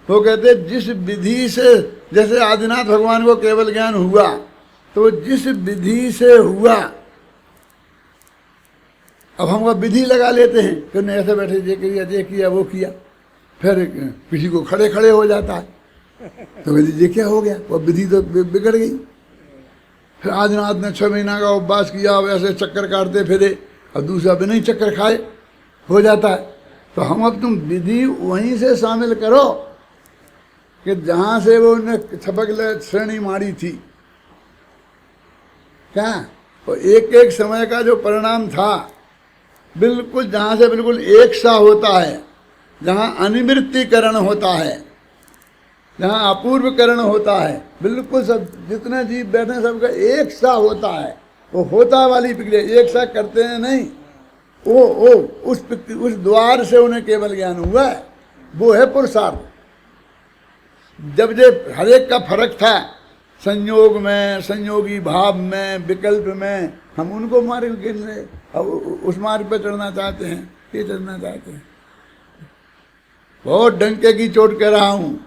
वो कहते जिस विधि से, जैसे आदिनाथ भगवान को केवल ज्ञान हुआ तो जिस विधि से हुआ, अब हम वो विधि लगा लेते हैं कि नहीं ऐसे बैठे ये किया वो किया, फिर किसी को खड़े खड़े हो जाता है तो कहते ये क्या हो गया, वो विधि तो बिगड़ गई। फिर आदिनाथ ने 6 महीना का उपवास किया, वैसे चक्कर काटते फिरे, और दूसरा बिना ही चक्कर खाए हो जाता है। तो हम अब तुम विधि वहीं से शामिल करो कि जहाँ से वो उन्हें छपक श्रेणी मारी थी। क्या वो एक एक समय का जो परिणाम था, बिल्कुल जहाँ से बिल्कुल एक सा होता है, जहाँ अनिवृत्तिकरण होता है, जहाँ अपूर्वकरण होता है, बिल्कुल सब जितने जीव बैठे सबका एक सा होता है। वो होता वाली प्रक्रिया, एक सा करते हैं नहीं, वो उस द्वार से उन्हें केवल ज्ञान हुआ है, वो है पुरुषार्थ। जब हर एक का फर्क था, संयोग में, संयोगी भाव में, विकल्प में, हम उनको मार्ग गिन रहे, अब उस मार्ग पर चढ़ना चाहते हैं, ये चढ़ना चाहते हैं। बहुत डंके की चोट कह रहा हूँ,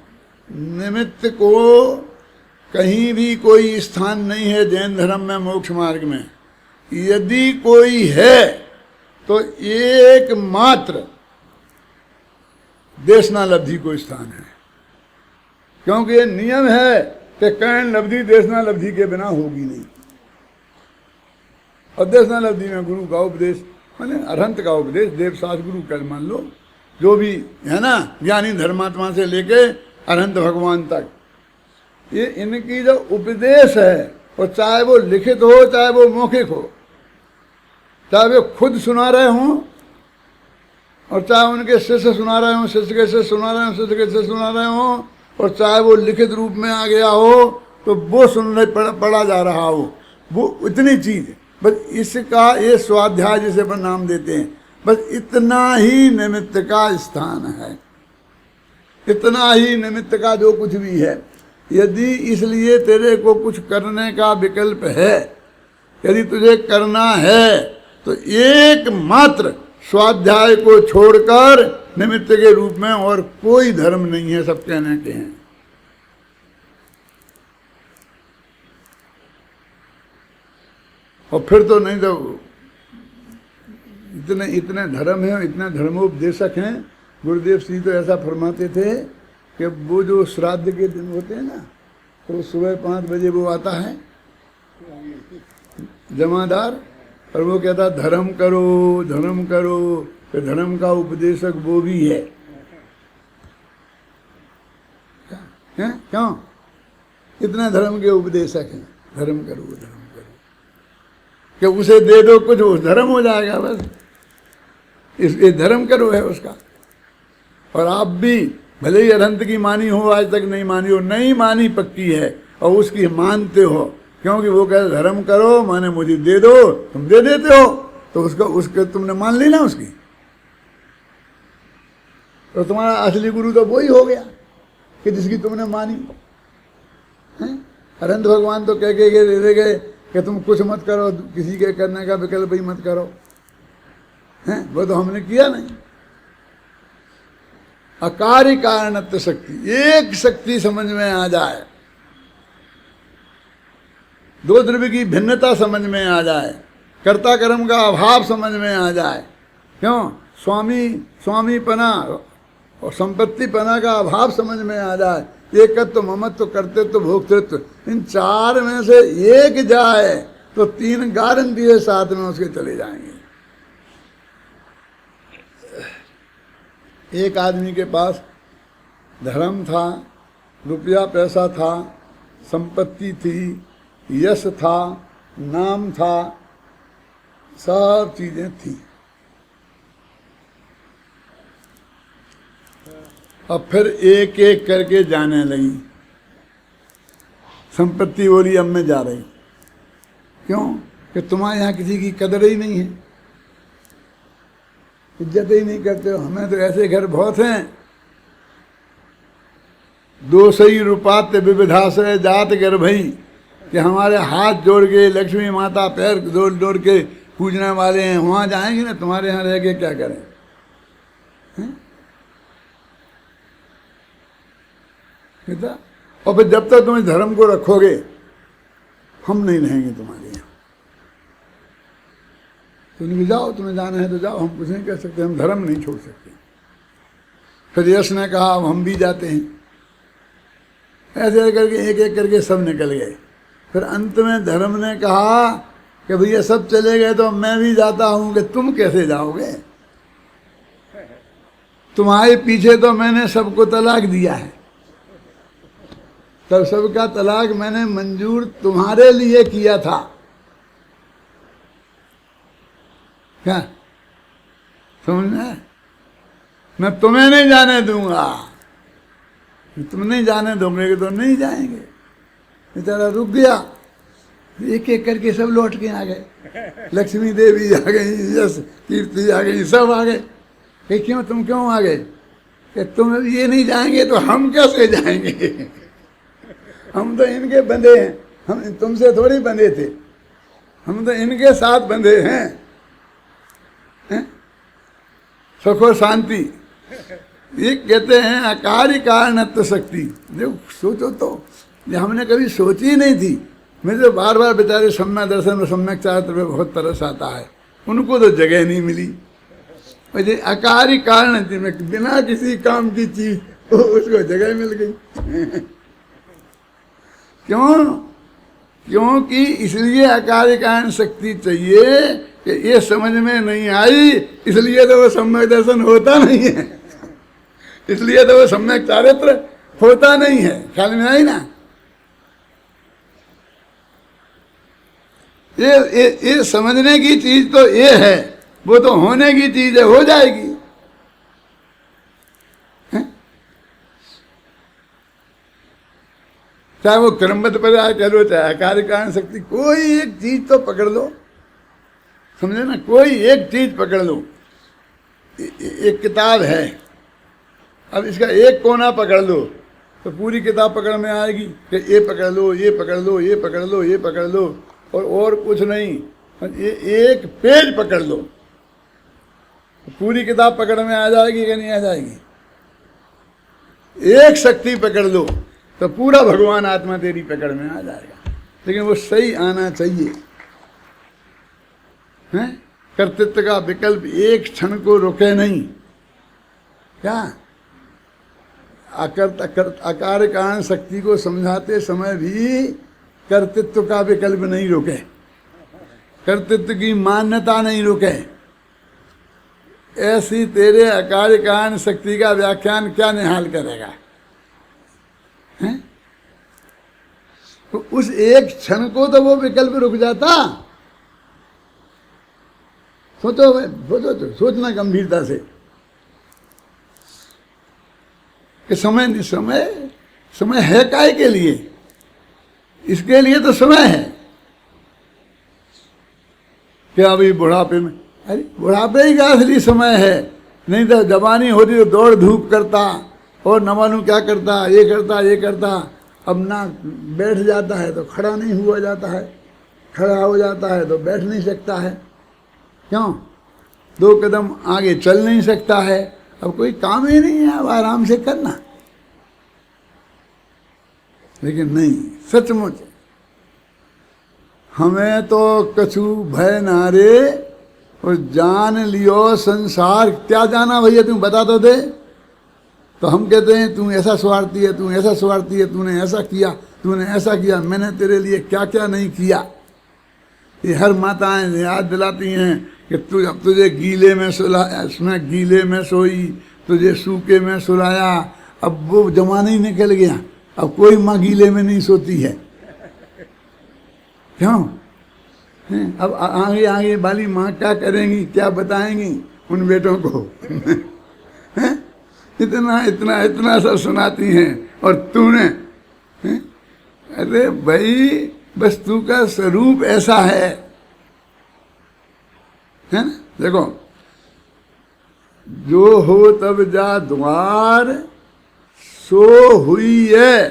निमित्त को कहीं भी कोई स्थान नहीं है जैन धर्म में, मोक्ष मार्ग में। यदि कोई है तो एकमात्र देशनालब्धि को स्थान है, क्योंकि ये नियम है कि कर्ण लब्धि देशनालब्धि के बिना होगी नहीं। और देशनालब्धि में गुरु का उपदेश, माने अरहंत का उपदेश, देवशास्त्र गुरु कर मान लो, जो भी है ना, ज्ञानी धर्मात्मा से लेके अरहंत भगवान तक, ये इनकी जो उपदेश है, और चाहे वो लिखित हो चाहे वो मौखिक हो, चाहे वे खुद सुना रहे हों और चाहे उनके शिष्य सुना रहे हों, शिष्य के शिष्य सुना रहे हों, शिष्य के शिष्य सुना रहे हों, और चाहे वो लिखित रूप में आ गया हो तो वो सुनने पढ़ा जा रहा हो, वो इतनी चीज, बस इसका ये स्वाध्याय जिसे अपन नाम देते हैं, बस इतना ही निमित्त का स्थान है, इतना ही निमित्त का जो कुछ भी है। यदि इसलिए तेरे को कुछ करने का विकल्प है, यदि तुझे करना है, तो एकमात्र स्वाध्याय को छोड़कर निमित्त के रूप में और कोई धर्म नहीं है, सब कहने के हैं। और फिर तो नहीं तो इतने इतने धर्म हैं, इतने धर्मोपदेशक हैं। गुरुदेव श्री तो ऐसा फरमाते थे कि वो जो श्राद्ध के दिन होते हैं ना, तो सुबह 5 बजे वो आता है जमादार, और वो कहता धर्म करो धर्म करो, तो धर्म का उपदेशक वो भी है। क्यों? इतने धर्म के उपदेशक हैं, धर्म करो धर्म करो, कि उसे दे दो कुछ, वो धर्म हो जाएगा बस, ये धर्म करो है उसका। और आप भी भले ही अरहंत की मानी हो, आज तक नहीं मानी हो, नहीं मानी पक्की है, और उसकी मानते हो, क्योंकि वो कहते धर्म करो माने मुझे दे दो, तुम दे देते हो, तो उसका तुमने मान ली ना उसकी, तो तुम्हारा असली गुरु तो वही हो गया कि जिसकी तुमने मानी है। अरहंत भगवान तो कह के दे गए कि तुम कुछ मत करो, किसी के करने का विकल्प ही मत करो, हैं? वो तो हमने किया नहीं। अकार्य कारणत्व शक्ति, एक शक्ति समझ में आ जाए, दो द्रव्य की भिन्नता समझ में आ जाए, कर्ता कर्म का अभाव समझ में आ जाए, क्यों? स्वामीपना और संपत्तिपना का अभाव समझ में आ जाए, एकत्व, ममत्व, कर्तृत्व, भोक्तृत्व, इन 4 में से एक जाए तो 3 गारंटी है साथ में उसके चले जाएंगे। एक आदमी के पास धर्म था, रुपया पैसा था, संपत्ति थी, यश था, नाम था, सब चीजें थी, अब फिर एक एक करके जाने लगी। संपत्ति बोली अब मैं जा रही, क्यों? कि तुम्हारे यहाँ किसी की कदर ही नहीं है, इज्जत ही नहीं करते हो, हमें तो ऐसे घर बहुत हैं। 200 रूपात्य विविधाश्रय जात गर्भई, कि हमारे हाथ जोड़ के लक्ष्मी माता पैर जोड़ जोड़ के पूजने वाले हैं, वहाँ जाएंगे ना, तुम्हारे यहाँ रह के क्या करें? कहता और फिर जब तक तुम धर्म को रखोगे हम नहीं रहेंगे तुम्हारे यहाँ। तुमने जाओ, तुम्हें जाना है तो जाओ, हम कुछ नहीं कर सकते, हम धर्म नहीं छोड़ सकते। फिर यश ने कहा अब हम भी जाते हैं। ऐसे करके एक एक करके सब निकल गए। फिर अंत में धर्म ने कहा कि भैया सब चले गए तो मैं भी जाता हूं। कि तुम कैसे जाओगे, तुम्हारे पीछे तो मैंने सबको तलाक दिया है, तब सबका तलाक मैंने मंजूर तुम्हारे लिए किया था। क्या समझना? मैं तुम्हें नहीं जाने दूंगा, तुम नहीं जाने दोगे तो नहीं जाएंगे। बेचारा रुक गया। एक एक करके सब लौट के आ गए। लक्ष्मी देवी आ गई, यश कीर्ति आ गई, सब आ गए। कि क्यों, तुम क्यों आ गए? कि तुम ये नहीं जाएंगे तो हम कैसे जाएंगे? हम तो इनके बंधे हैं, हम तुमसे थोड़ी बंधे थे, हम तो इनके साथ बंधे हैं। सुख और शांति ये कहते हैं अकार्य कारणत्व शक्ति। देखो सोचो तो, ये हमने कभी सोची ही नहीं थी। मुझे बार बार बेचारे सम्यक दर्शन और सम्यक चारित्र पे बहुत तरस आता है, उनको तो जगह नहीं मिली। मुझे अकार्य कारण में बिना किसी काम की चीज उसको जगह मिल गई। क्यों? क्योंकि इसलिए अकार्य कारण शक्ति चाहिए कि ये समझ में नहीं आई, इसलिए तो वो सम्यक दर्शन होता नहीं है, इसलिए तो वो सम्यक चारित्र होता नहीं है। ख्याल में आई ना? ये समझने की चीज तो ये है, वो तो होने की चीज है, हो जाएगी। चाहे वो क्रमबद्ध पर्याय कह लो, चाहे कार्य कारण शक्ति, कोई एक चीज तो पकड़ लो, समझे ना? कोई एक चीज पकड़ लो। एक किताब है, अब इसका एक कोना पकड़ लो तो पूरी किताब पकड़ में आएगी। कि ये पकड़ लो, ये पकड़ लो, ये पकड़ लो, ये पकड़ लो, और कुछ नहीं। ये एक पेज पकड़ लो तो पूरी किताब पकड़ में आ जाएगी कि नहीं आ जाएगी? एक शक्ति पकड़ लो तो पूरा भगवान आत्मा तेरी पकड़ में आ जाएगा। लेकिन वो सही आना चाहिए। हैं? कर्तृत्व का विकल्प एक क्षण को रुके नहीं। क्या अकार्य कारण शक्ति को समझाते समय भी कर्तृत्व का विकल्प नहीं रुके, कर्तृत्व की मान्यता नहीं रुके। ऐसी तेरे अकार्य कारण शक्ति का व्याख्यान क्या निहाल करेगा? हैं? तो उस एक क्षण को तो वो विकल्प रुक जाता। सोचो सोचो तो, सोचना गंभीरता से कि समय समय समय है काय के लिए? इसके लिए तो समय है। क्या अभी बुढ़ापे में, अरे बुढ़ापे ही का असली समय है। नहीं तो जवानी होती तो दौड़ धूप करता और न मालूम क्या करता, ये करता ये करता। अब ना बैठ जाता है तो खड़ा नहीं हुआ जाता है, खड़ा हो जाता है तो बैठ नहीं सकता है। क्यों? 2 कदम आगे चल नहीं सकता है। अब कोई काम ही नहीं है, अब आराम से करना। लेकिन नहीं, सचमुच हमें तो कछु भय नारे और जान लियो संसार। क्या जाना भैया, तुम बता तो दे। तो हम कहते हैं तू ऐसा स्वार्थी है, तू ऐसा स्वार्थी है, तूने ऐसा किया, तूने ऐसा किया, मैंने तेरे लिए क्या क्या नहीं किया। ये हर माताएं याद दिलाती हैं कि तू अब तुझे गीले में सुलाया, उसमें गीले में सोई, तुझे सूखे में सुलाया। अब वो जमाना ही निकल गया, अब कोई माँ गीले में नहीं सोती है। क्यों? अब आगे आगे वाली माँ क्या करेंगी, क्या बताएंगी उन बेटों को? इतना इतना इतना सब सुनाती हैं और तूने, अरे भाई वस्तु का स्वरूप ऐसा है ना? देखो, जो हो तब जा द्वार सो हुई है,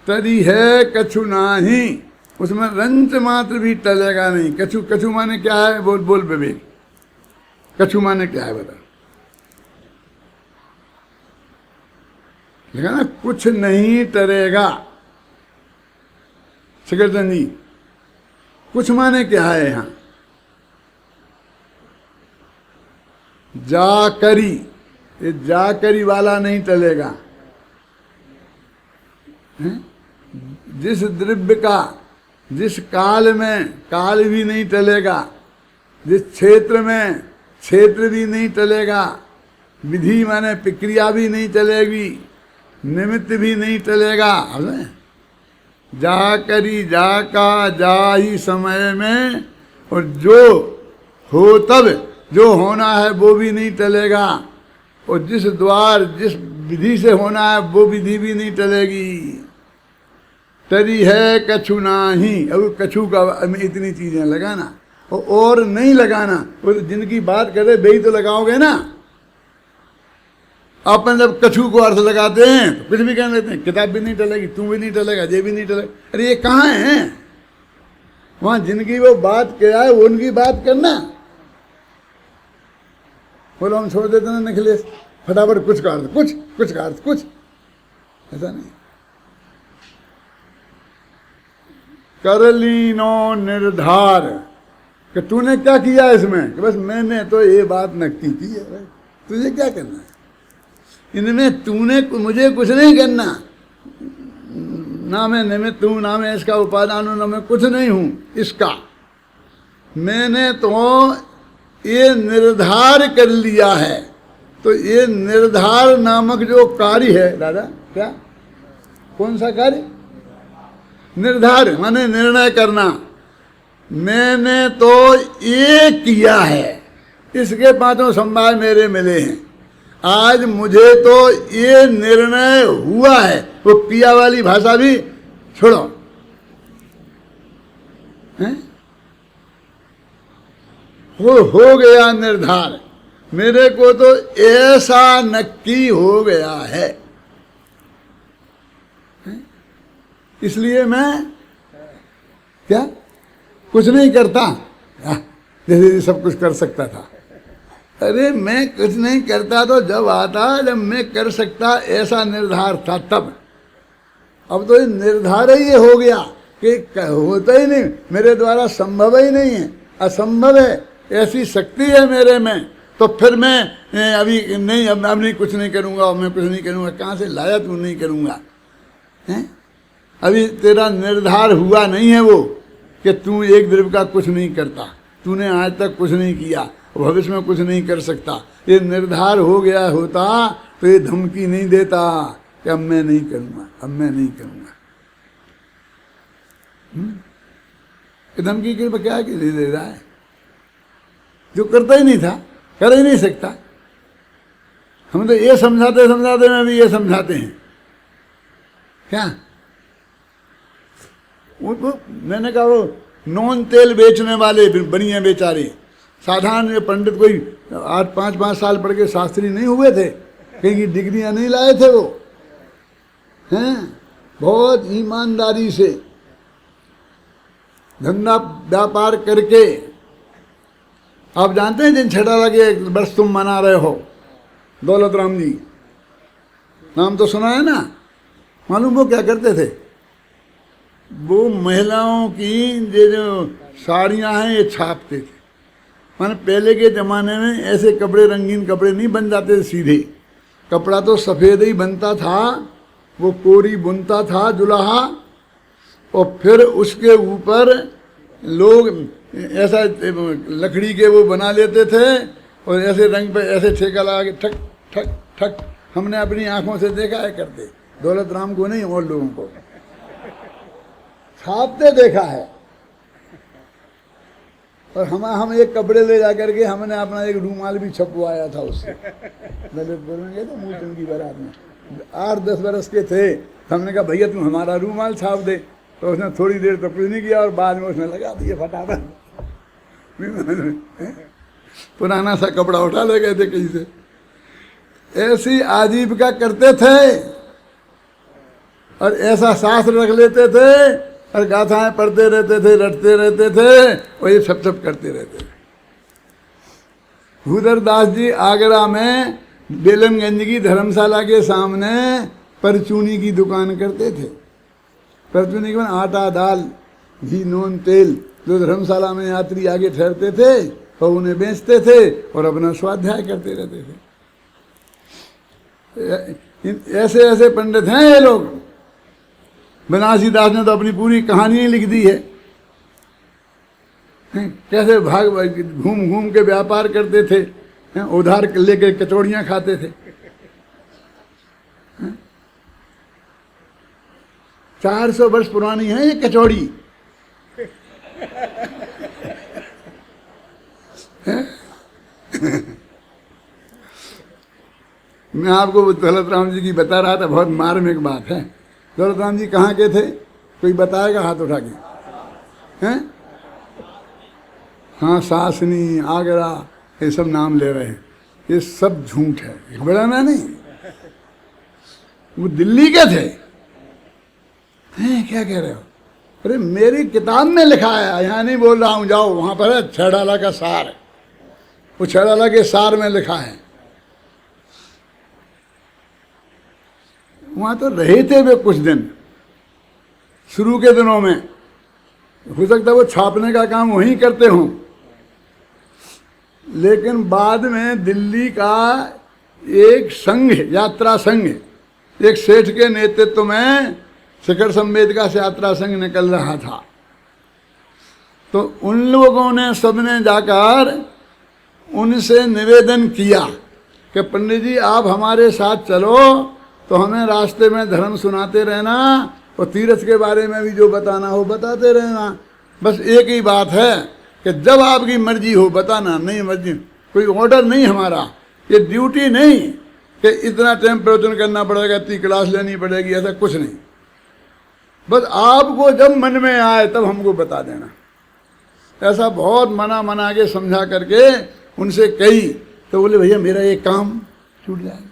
तरी है कछु नाही। उसमें रंच मात्र भी टलेगा नहीं। कछु, कछु माने क्या है? बोल बोल विवेक, कछु माने क्या है बता? लिखा ना, कुछ नहीं टरेगा। सकरचंद जी, कुछ माने क्या है यहां? जाकरी, ये जाकरी वाला नहीं टलेगा। जिस द्रव्य का, जिस काल में काल भी नहीं टलेगा, जिस क्षेत्र में क्षेत्र भी नहीं टलेगा, विधि माने प्रक्रिया भी नहीं टलेगी, निमित्त भी नहीं टलेगा। जा करी जा का जा ही समय में, और जो हो तब जो होना है वो भी नहीं टलेगा, और जिस द्वार जिस विधि से होना है वो विधि भी नहीं टलेगी। तरी है कछु नाही, अब कछु का इतनी चीजें लगाना और नहीं लगाना, वो जिनकी बात करे वही तो लगाओगे ना। अपन जब कछु को अर्थ लगाते हैं तो कुछ भी कह लेते हैं, किताब भी नहीं टलेगी, तू भी नहीं टलेगा, ये भी नहीं टलेगा। अरे ये कहाँ है? वहां जिनकी वो बात क्या है उनकी बात करना। बोलो हम छोड़ देते ना निखिलेश, फटाफट कुछ का अर्थ कुछ, कुछ का अर्थ कुछ, ऐसा नहीं। कर लीनो निर्धार कि तूने क्या किया इसमें, कि बस मैंने तो ये बात नक्की की है, भाई तुझे क्या करना है इनमें, तूने मुझे कुछ नहीं करना। ना मैं निमित्त हूं, ना मैं इसका उपादान हूं, ना मैं कुछ नहीं हूं इसका। मैंने तो ये निर्धार कर लिया है। तो ये निर्धार नामक जो कार्य है दादा, क्या कौन सा कार्य? निर्धार माने निर्णय करना। मैंने तो ये किया है, इसके पांचों संभाव मेरे मिले हैं। आज मुझे तो ये निर्णय हुआ है। वो पिया वाली भाषा भी छोड़ो, हैं? वो हो गया निर्धार, मेरे को तो ऐसा नक्की हो गया है। इसलिए मैं क्या कुछ नहीं करता, जैसे सब कुछ कर सकता था। अरे मैं कुछ नहीं करता तो जब आता जब मैं कर सकता ऐसा निर्धार था तब। अब तो ये निर्धार ही ये हो गया कि होता ही नहीं, मेरे द्वारा संभव ही नहीं है, असंभव है, ऐसी शक्ति है मेरे में। तो फिर मैं अभी नहीं, अब नहीं कुछ नहीं करूँगा, अब मैं कुछ नहीं करूँगा। कहाँ से लाया तू नहीं करूँगा? हैं? अभी तेरा निर्धार हुआ नहीं है वो कि तू एक द्रव्य का कुछ नहीं करता, तूने आज तक कुछ नहीं किया, भविष्य में कुछ नहीं कर सकता। ये निर्धार हो गया होता तो ये धमकी नहीं देता कि अब मैं नहीं करूँगा, अब मैं नहीं करूँगा। धमकी के क्या कि दे रहा है? जो करता ही नहीं था, कर ही नहीं सकता। हम तो ये समझाते समझाते में भी ये समझाते हैं क्या? वो मैंने कहा वो नॉन तेल बेचने वाले बनिए बेचारे, साधारण ये पंडित कोई 5-5 साल पढ़ के शास्त्री नहीं हुए थे, कहीं की डिग्रियां नहीं लाए थे वो, हैं? बहुत ईमानदारी से धंधा व्यापार करके। आप जानते हैं जिन छठा लगे वर्ष तुम मना रहे हो, दौलत राम जी, नाम तो सुना है ना? मालूम वो क्या करते थे? वो महिलाओं की जो साड़ियाँ हैं ये छापते थे। माने पहले के ज़माने में ऐसे कपड़े, रंगीन कपड़े नहीं बन जाते थे सीधे, कपड़ा तो सफ़ेद ही बनता था। वो कोरी बुनता था जुलाहा, और फिर उसके ऊपर लोग ऐसा लकड़ी के वो बना लेते थे, और ऐसे रंग पे ऐसे ठेका लगा के ठक ठक ठक, हमने अपनी आंखों से देखा है करते, दौलत राम को नहीं और लोगों को छापते देखा है। और हम एक कपड़े ले जाकर के हमने अपना एक रूमाल भी छपवाया था उससे। दलित बोलेंगे तो मुँह चुनकी बारात में 8-10 बरस के थे, हमने कहा भैया तुम हमारा रूमाल छाप दे। तो उसने थोड़ी देर तो कुछ नहीं किया और बाद में उसने लगा दिए फटाफट। पुराना सा कपड़ा उठा ले गए थे कहीं से। ऐसी आजीविका करते थे और ऐसा शास्त्र रख लेते थे और गाथाएं पढ़ते रहते थे, रटते रहते थे और ये सब करते रहते थे। भूधर दास जी आगरा में बेलमगंज की धर्मशाला के सामने परचूनी की दुकान करते थे। परचूनी के बाद आटा दाल घी नून तेल जो धर्मशाला में यात्री आगे ठहरते थे और उन्हें बेचते थे और अपना स्वाध्याय करते रहते थे। ऐसे ऐसे पंडित हैं ये लोग। बनारसी दास ने तो अपनी पूरी कहानी ही लिख दी है, कैसे भाग घूम घूम के व्यापार करते थे, उधार लेके कचौड़ियां खाते थे। 400 वर्ष पुरानी है ये कचौड़ी। मैं आपको दौलत राम जी की बता रहा था, बहुत मार्मिक बात है। दौलत राम जी कहाँ के थे? कोई बताएगा हाथ उठा के? हैं? हाँ, सासनी, आगरा, ये सब नाम ले रहे हैं। ये सब झूठ है, बड़ा ना नहीं। वो दिल्ली के थे। हैं, क्या कह रहे हो? अरे मेरी किताब में लिखा है, यहाँ नहीं बोल रहा हूँ, जाओ वहाँ पर है छड़ाला का सार। वो छड़ाला के सार में लिखा है। वहाँ तो रहे थे वे कुछ दिन, शुरू के दिनों में। हो सकता है वो छापने का काम वहीं करते हों, लेकिन बाद में दिल्ली का एक संघ, यात्रा संघ, एक सेठ के नेतृत्व में शिखर संवेद का यात्रा संघ निकल रहा था। तो उन लोगों ने सबने जाकर उनसे निवेदन किया कि पंडित जी आप हमारे साथ चलो, तो हमें रास्ते में धर्म सुनाते रहना और तीर्थ के बारे में भी जो बताना हो बताते रहना। बस एक ही बात है कि जब आपकी मर्जी हो बताना, नहीं मर्जी, कोई ऑर्डर नहीं हमारा, ये ड्यूटी नहीं कि इतना टाइम प्रवचन करना पड़ेगा, इतनी क्लास लेनी पड़ेगी, ऐसा कुछ नहीं। बस आपको जब मन में आए तब हमको बता देना। ऐसा बहुत मना के समझा करके उनसे कही, तो बोले भैया मेरा ये काम छूट जाएगा।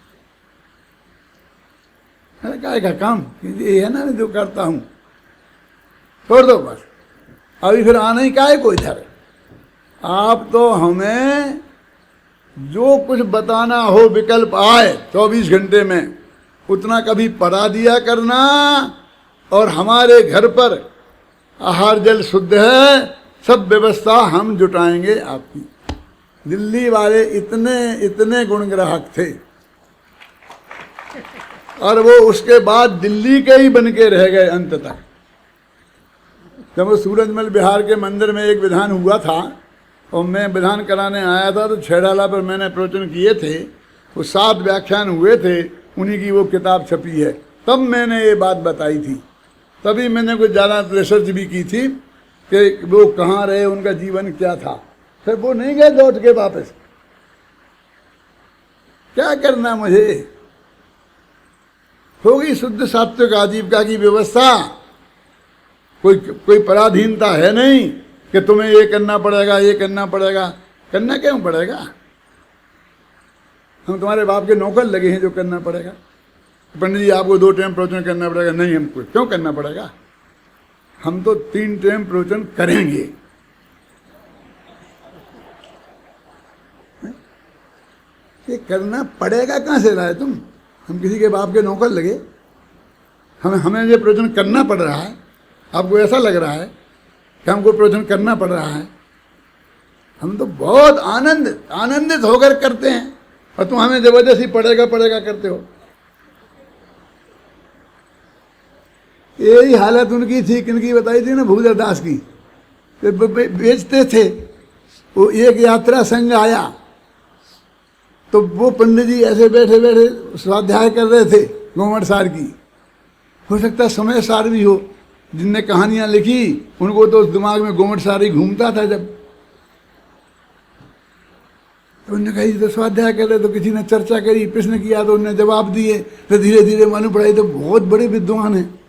अरे काय का काम, ये है ना जो करता हूँ, छोड़ दो बस, अभी फिर आना ही काय को इधर। आप तो हमें जो कुछ बताना हो विकल्प आए 24 घंटे में उतना कभी पढ़ा दिया करना, और हमारे घर पर आहार जल शुद्ध है, सब व्यवस्था हम जुटाएंगे आपकी। दिल्ली वाले इतने गुणग्राहक थे, और वो उसके बाद दिल्ली के ही बन के रह गए अंत तक। जब वो सूरजमल बिहार के मंदिर में एक विधान हुआ था और मैं विधान कराने आया था, तो छेड़ाला पर मैंने प्रवचन किए थे, वो 7 व्याख्यान हुए थे, उन्हीं की वो किताब छपी है। तब मैंने ये बात बताई थी, तभी मैंने कुछ ज़्यादा रिसर्च भी की थी कि वो कहाँ रहे, उनका जीवन क्या था। फिर वो नहीं गए लौट के वापस। क्या करना मुझे, होगी शुद्ध सात्विक आजीविका की व्यवस्था। कोई पराधीनता है नहीं कि तुम्हें ये करना पड़ेगा, ये करना पड़ेगा। करना क्यों पड़ेगा? हम तुम्हारे बाप के नौकर लगे हैं जो करना पड़ेगा। पंडित जी आपको 2 टाइम प्रवचन करना पड़ेगा, नहीं हमको क्यों करना पड़ेगा, हम तो 3 टाइम प्रवचन करेंगे। ये करना पड़ेगा कहाँ से लाए तुम? हम किसी के बाप के नौकर लगे? हमें ये प्रवचन करना पड़ रहा है। आपको ऐसा लग रहा है कि हमको प्रवचन करना पड़ रहा है? हम तो बहुत आनंदित होकर करते हैं, और तुम हमें जबरदस्ती पड़ेगा करते हो। यही हालत उनकी थी, किनकी बताई थी ना, भूधर दास की। बेचते थे। वो एक यात्रा संघ आया, तो वो पंडित जी ऐसे बैठे बैठे स्वाध्याय कर रहे थे गोमट सार की। हो सकता है समय सार भी हो, जिनने कहानियां लिखी उनको तो दिमाग में गोमट सार ही घूमता था। जब तो उन्होंने कहा तो स्वाध्याय कर रहे, तो किसी ने चर्चा करी, प्रश्न किया, तो उन्होंने जवाब दिए, तो धीरे धीरे मालूम पड़ा तो बहुत बड़े विद्वान हैं।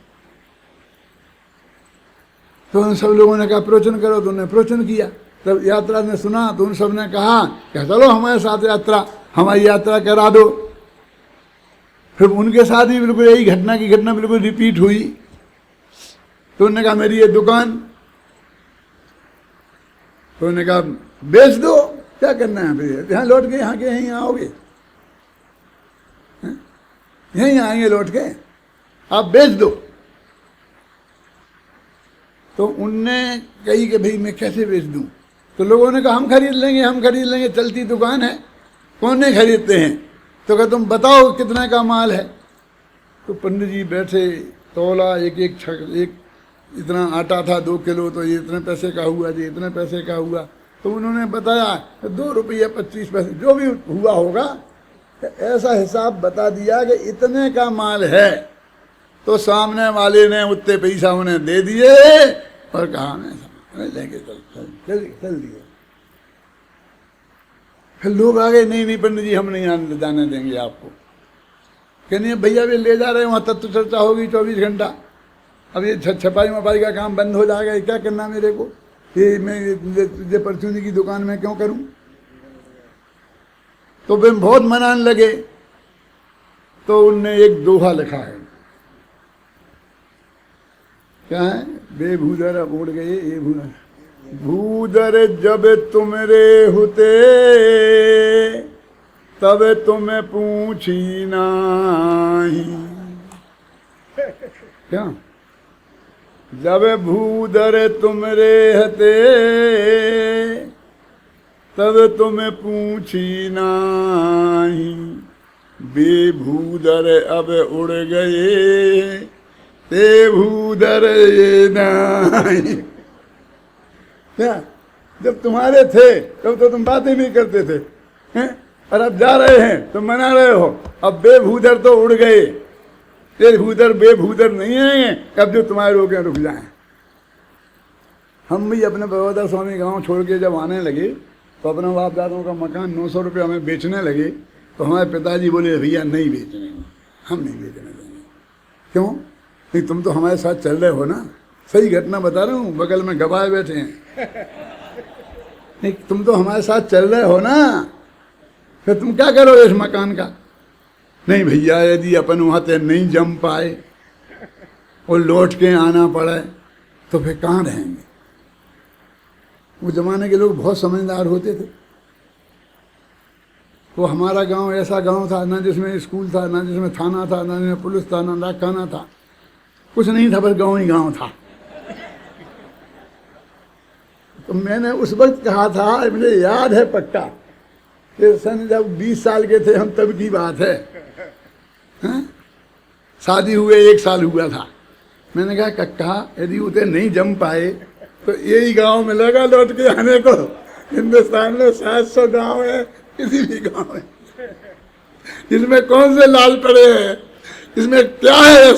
तो उन सब लोगों ने कहा प्रवचन करो, तो उन्होंने प्रवचन किया। तब यात्रा ने सुना, तो उन सब ने कहा कि चलो हमारे साथ यात्रा, हमारी यात्रा करा दो। फिर उनके साथ ही बिल्कुल यही घटना बिल्कुल रिपीट हुई। तो उन्होंने कहा मेरी ये दुकान, तो उन्होंने कहा बेच दो, क्या करना है फिर, यहाँ लौट के यहाँ के यहीं आओगे, यहीं आएंगे लौट के। आप बेच दो। तो उनने कही कि भाई मैं कैसे बेच दूं? तो लोगों ने कहा हम खरीद लेंगे, चलती दुकान है, कौन नहीं खरीदते हैं। तो कहा तुम बताओ कितना का माल है। तो पंडित जी बैठे, तौला, एक इतना आटा था 2 किलो, तो ये इतने पैसे का हुआ, जी इतने पैसे का हुआ। तो उन्होंने बताया 2 रुपये 25 पैसे जो भी हुआ होगा, ऐसा हिसाब बता दिया कि इतने का माल है। तो सामने वाले ने उतने पैसा उन्हें दे दिए और कहा मैं लेके चल दिए। फिर लोग आ गए, नहीं पंडित जी हम नहीं जाने देंगे आपको। कहने भैया वे ले जा रहे हैं, वहाँ तत्व चर्चा होगी 24 घंटा। अब ये छपाई मपाई का काम बंद हो जाएगा, क्या करना मेरे को? ये मैं ये परचूनी की दुकान में क्यों करूं? तो वे बहुत मनाने लगे। तो उनने एक दोहा लिखा है, क्या है? बेभूदर उड़ गए ये भूदर जब तुमरे होते तब तुम्हें पूछी नाही। क्या? जब भूदर तुमरे हते तब तुम्हें पूछी नाही। बेभूदर अब उड़ गए ते भूदर ये नहीं। क्या? जब तुम्हारे थे तब तो तुम बातें नहीं करते थे, हैं? और अब जा रहे हैं तो मना रहे हो। अब बेभूदर तो उड़ गए, ते भूदर बेभूदर नहीं आएंगे। अब जो तुम्हारे रोके रुक जाएं। हम भी अपने बड़ौदा स्वामी गांव छोड़ के जब आने लगे तो अपने बाप दादों का मकान 900 रुपये हमें बेचने लगे। तो हमारे पिताजी बोले भैया नहीं बेचने, हम नहीं बेचने देंगे। क्यों? नहीं तुम तो हमारे साथ चल रहे हो ना। सही घटना बता रहा हूँ, बगल में गवाह बैठे हैं। नहीं तुम तो हमारे साथ चल रहे हो ना, फिर तुम क्या करो इस मकान का? नहीं भैया यदि अपन वहाँ से नहीं जम पाए और लौट के आना पड़े तो फिर कहाँ रहेंगे? वो जमाने के लोग बहुत समझदार होते थे। वो हमारा गांव ऐसा गांव था ना जिसमें स्कूल था, ना जिसमें थाना था, ना जिसमें पुलिस था, ना डाकखाना था, कुछ नहीं था, बस गांव ही गांव था। तो मैंने उस वक्त कहा था, मुझे याद है पक्का, कि सन जब 20 साल के थे हम तब की बात है, शादी हुए 1 साल हुआ था। मैंने कहा कक्का यदि उसे नहीं जम पाए तो यही गांव मिलेगा लौट के आने को। हिंदुस्तान में 700 गांव है, किसी भी गांव में, इसमें कौन से लाल पड़े हैं? इसमें क्या है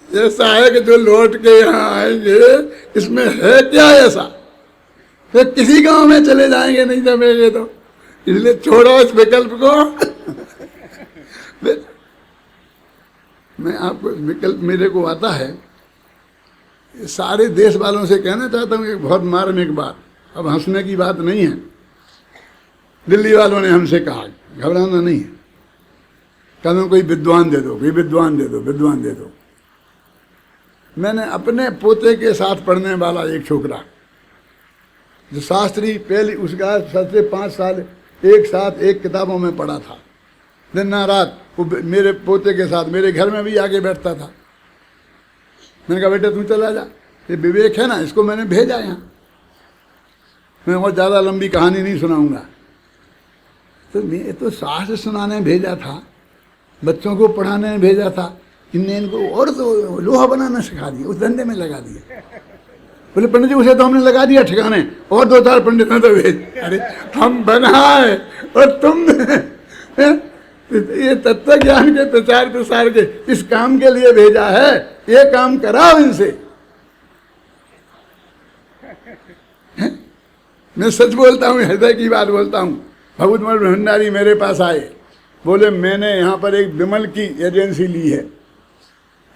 ऐसा है कि जो लौट के यहाँ आएंगे? इसमें है क्या ऐसा? फिर किसी गांव में चले जाएंगे नहीं जमेंगे तो। इसलिए छोड़ो इस विकल्प को। मैं आपको विकल्प मेरे को आता है, सारे देश वालों से कहना चाहता हूँ एक बहुत मार्मिक बात। अब हंसने की बात नहीं है। दिल्ली वालों ने हमसे कहा घबराना नहीं है, कहना कोई विद्वान दे दो, कोई विद्वान दे दो, विद्वान दे दो। मैंने अपने पोते के साथ पढ़ने वाला एक छोकरा जो शास्त्री पहले उसका सबसे 5 साल एक साथ एक किताबों में पढ़ा था, दिन ना रात वो मेरे पोते के साथ मेरे घर में भी आके बैठता था। मैंने कहा बेटा तू चला जा, ये विवेक है ना, इसको मैंने भेजा यहाँ। मैं बहुत ज़्यादा लंबी कहानी नहीं सुनाऊंगा। तो मैं तो शास्त्र सुनाने भेजा था, बच्चों को पढ़ाने भेजा था, इनने इनको और तो लोहा बनाना सिखा दिया, उस धंधे में लगा दिया। बोले पंडित जी उसे तो हमने लगा दिया ठिकाने, और 2-4 पंडित ने तो भेज। अरे हम बनाए और तुम ये तत्व ज्ञान के प्रचार प्रसार के इस काम के लिए भेजा है, ये काम कराओ इनसे। मैं सच बोलता हूँ, हृदय की बात बोलता हूँ। भगवत भंडारी मेरे पास आए, बोले मैंने यहाँ पर एक विमल की एजेंसी ली है,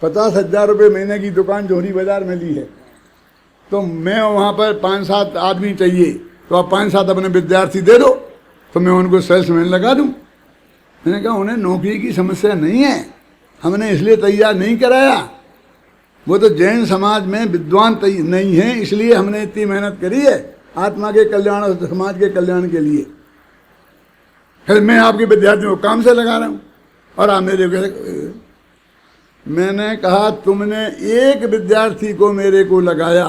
50,000 रुपये महीने की दुकान जोहरी बाजार में ली है। तो मैं वहाँ पर 5-7 आदमी चाहिए, तो आप 5-7 अपने विद्यार्थी दे दो, तो मैं उनको सेल्समैन लगा दूँ। मैंने कहा उन्हें नौकरी की समस्या नहीं है, हमने इसलिए तैयार नहीं कराया, वो तो जैन समाज में विद्वान नहीं है, इसलिए हमने इतनी मेहनत करी है आत्मा के कल्याण और समाज के कल्याण के लिए। फिर मैं आपके विद्यार्थियों को काम से लगा रहा हूँ और आप मेरे मैंने कहा तुमने एक विद्यार्थी को मेरे को लगाया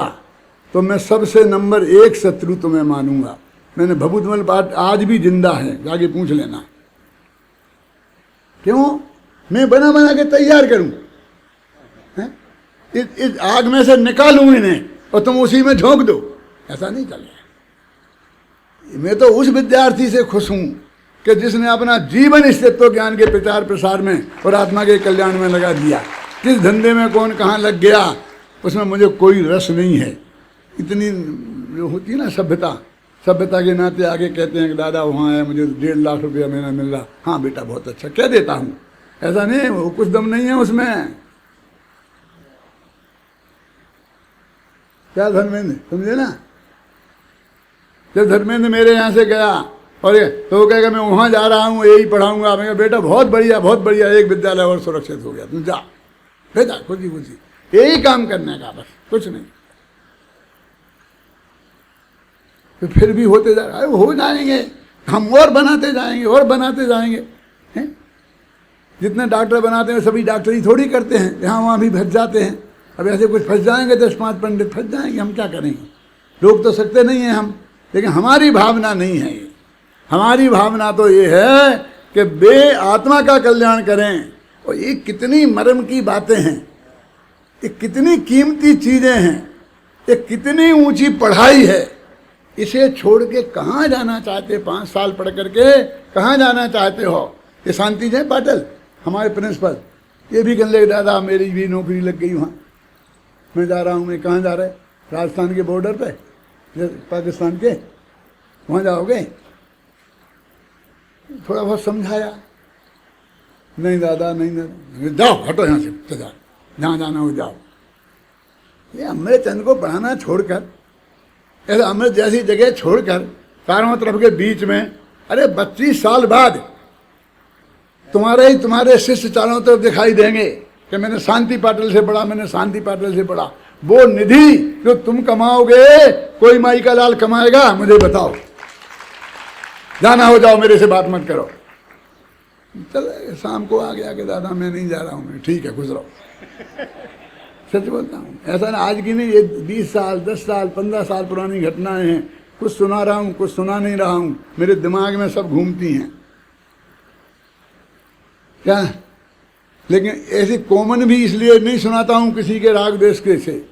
तो मैं सबसे नंबर 1 शत्रु तुम्हें मानूंगा। मैंने भभूतमल पाठ आज भी जिंदा है, जाके पूछ लेना। क्यों? मैं बना बना के तैयार करूं, इस आग में से निकालूं इन्हें और तुम उसी में झोंक दो, ऐसा नहीं चलेगा। मैं तो उस विद्यार्थी से खुश हूं कि जिसने अपना जीवन इस तत्व ज्ञान के प्रचार प्रसार में और आत्मा के कल्याण में लगा दिया। किस धंधे में कौन कहाँ लग गया उसमें मुझे कोई रस नहीं है। इतनी जो होती है ना सभ्यता, सभ्यता के नाते आगे कहते हैं कि दादा वहाँ है, मुझे 1.5 लाख रुपया महीना मिल रहा, हाँ बेटा बहुत अच्छा, क्या देता हूँ, ऐसा नहीं, वो कुछ दम नहीं है उसमें। क्या धर्मेंद्र, समझे ना? जब धर्मेंद्र मेरे यहाँ से गया और ये तो वो कहेगा मैं वहाँ जा रहा हूँ, यही पढ़ाऊँगा, मैं बेटा बहुत बढ़िया, एक विद्यालय और सुरक्षित हो गया, तुम जा बेटा, खुशी खुशी यही काम करने का, बस कुछ नहीं। तो फिर भी होते जा रहा है, हो जाएंगे हम, और बनाते जाएंगे हैं? जितने डॉक्टर बनाते हैं सभी डॉक्टरी थोड़ी करते हैं, यहाँ वहाँ भी फंस जाते हैं। अब ऐसे कुछ फंस जाएंगे, 10-5 पंडित फंस जाएंगे, हम क्या करेंगे? रोक तो सकते नहीं हैं हम, लेकिन हमारी भावना नहीं है ये। हमारी भावना तो ये है कि वे आत्मा का कल्याण करें। और ये कितनी मर्म की बातें हैं, ये कितनी कीमती चीज़ें हैं, ये कितनी ऊंची पढ़ाई है। इसे छोड़ के कहाँ जाना चाहते? 5 साल पढ़ करके कहाँ जाना चाहते हो? ये शांति जय पाटिल हमारे प्रिंसिपल, ये भी कहने लगे दादा मेरी भी नौकरी लग गई वहाँ, मैं जा रहा हूँ। मैं कहाँ जा रहे? राजस्थान के बॉर्डर पे, पाकिस्तान के, वहाँ जाओगे? थोड़ा बहुत समझाया, नहीं दादा नहीं, जाओ हटो यहाँ से, जाओ जहाँ जाना हो जाओ। ये अमृत चंद को पढ़ाना छोड़कर, ऐसे अमृत जैसी जगह छोड़कर चारों तरफ के बीच में, अरे 32 साल बाद तुम्हारे शिष्य चारों तरफ दिखाई देंगे कि मैंने शांति पाटिल से पढ़ा, मैंने शांति पाटिल से पढ़ा। वो निधि जो तुम कमाओगे कोई माई का लाल कमाएगा? मुझे बताओ। जाना हो जाओ, मेरे से बात मत करो। चल शाम को आ गया कि दादा मैं नहीं जा रहा हूँ। ठीक है खुश रहो। सच बोलता हूँ, ऐसा ना आज की नहीं, ये 20 साल 10 साल 15 साल पुरानी घटनाएं हैं। कुछ सुना रहा हूँ, कुछ सुना नहीं रहा हूँ, मेरे दिमाग में सब घूमती हैं क्या। लेकिन ऐसी कॉमन भी इसलिए नहीं सुनाता हूँ किसी के राग द्वेष के से,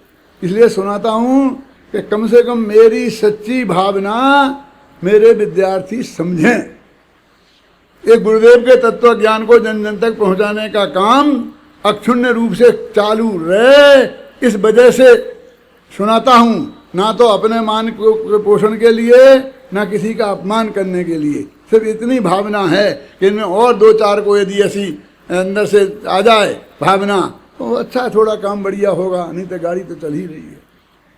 इसलिए सुनाता हूँ कि कम से कम मेरी सच्ची भावना मेरे विद्यार्थी समझें। एक गुरुदेव के तत्व ज्ञान को जन जन तक पहुँचाने का काम अक्षुण्ण रूप से चालू रहे, इस वजह से सुनाता हूँ। ना तो अपने मान को पोषण के लिए, ना किसी का अपमान करने के लिए, सिर्फ इतनी भावना है कि इनमें और 2-4 को यदि ऐसी अंदर से आ जाए भावना तो अच्छा, थोड़ा काम बढ़िया होगा, नहीं तो गाड़ी तो चल ही रही है।